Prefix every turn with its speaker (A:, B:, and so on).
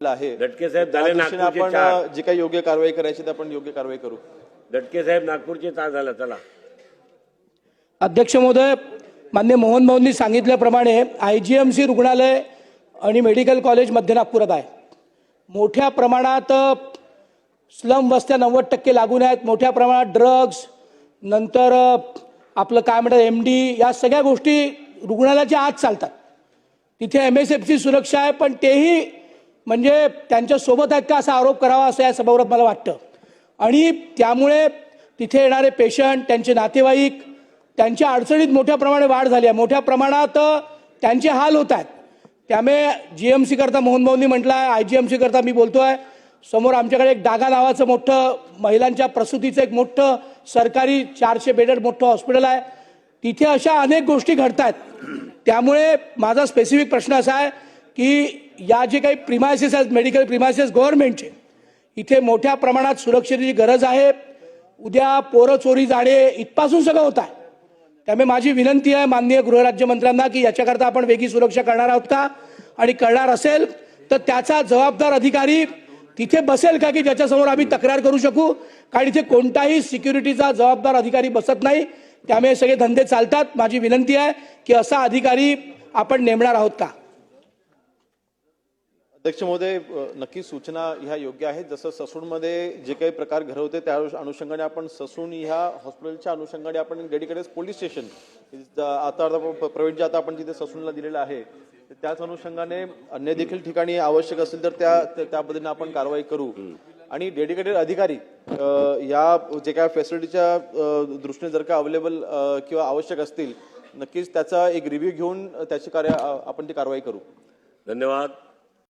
A: म्हटलं आहे.
B: दटके साहेब झाले
A: त्या दृष्टीने
B: नागपूरचे
A: आपण
B: 4.
A: जी काही योग्य कारवाई करायची ते आपण योग्य कारवाई करू.
B: दटके साहेब नागपूरचे 4 झालं. चला
C: अध्यक्ष महोदय, माननीय मोहन भाऊंनी सांगितल्याप्रमाणे IGMC रुग्णालय आणि मेडिकल कॉलेज मध्य नागपुरात आहे. मोठ्या प्रमाणात स्लम वस्त्या 90% लागून आहेत. मोठ्या प्रमाणात ड्रग्ज, नंतर आपलं काय म्हणतात MD, या सगळ्या गोष्टी रुग्णालयाच्या आत चालतात. तिथे MSFची सुरक्षा आहे, पण तेही म्हणजे त्यांच्या सोबत आहेत का असा आरोप करावा असं या सभागृहात मला वाटतं. आणि त्यामुळे तिथे येणारे पेशंट, त्यांचे नातेवाईक, त्यांच्या अडचणीत मोठ्या प्रमाणात वाढ झाली आहे. मोठ्या प्रमाणात त्यांचे हाल होत आहेत. त्यामुळे GMC करता मोहन भाऊंनी म्हटलं आहे, IGMC करता मी बोलतोय. समोर आमच्याकडे एक डागा नावाचं मोठं महिलांच्या प्रसूतीचं एक मोठं सरकारी 400 बेडेड मोठं हॉस्पिटल आहे. तिथे अशा अनेक गोष्टी घडत आहेत. त्यामुळे माझा स्पेसिफिक प्रश्न असा आहे की या जे काही प्रिमायसेस आहेत, मेडिकल प्रिमायसेस गव्हर्नमेंटचे, इथे मोठ्या प्रमाणात सुरक्षेची गरज आहे. उद्या पोरं चोरी जाणे इथपासून सगळं होत आहे. त्यामुळे माझी विनंती आहे माननीय गृहराज्यमंत्र्यांना की याच्याकरता आपण वेगळी सुरक्षा करणार आहोत का, आणि करणार असेल तर त्याचा जबाबदार अधिकारी तिथे बसेल का की ज्याच्यासमोर आम्ही तक्रार करू शकू. कारण इथे कोणताही सिक्युरिटीचा जबाबदार अधिकारी बसत नाही. त्यामुळे सगळे धंदे चालतात. माझी विनंती आहे की असा अधिकारी आपण नेमणार आहोत का.
A: अध्यक्ष महोदय, नक्की सूचना ह्या योग्य आहेत. जसं ससूनमध्ये जे काही प्रकार घडवते त्या अनुषंगाने आपण ससून ह्या हॉस्पिटलच्या अनुषंगाने आपण डेडिकेटेड पोलीस स्टेशन आता प्रवीण जे आता आपण जिथे ससूनला दिलेलं आहे त्याच अनुषंगाने अन्य देखील ठिकाणी आवश्यक असेल तर त्या पद्धतीने आपण कारवाई करू. आणि डेडिकेटेड अधिकारी या जे काय फॅसिलिटीच्या दृष्टीने जर का अवेलेबल किंवा आवश्यक असतील, नक्कीच त्याचा एक रिव्ह्यू घेऊन त्याची आपण ती कारवाई करू.
B: धन्यवाद.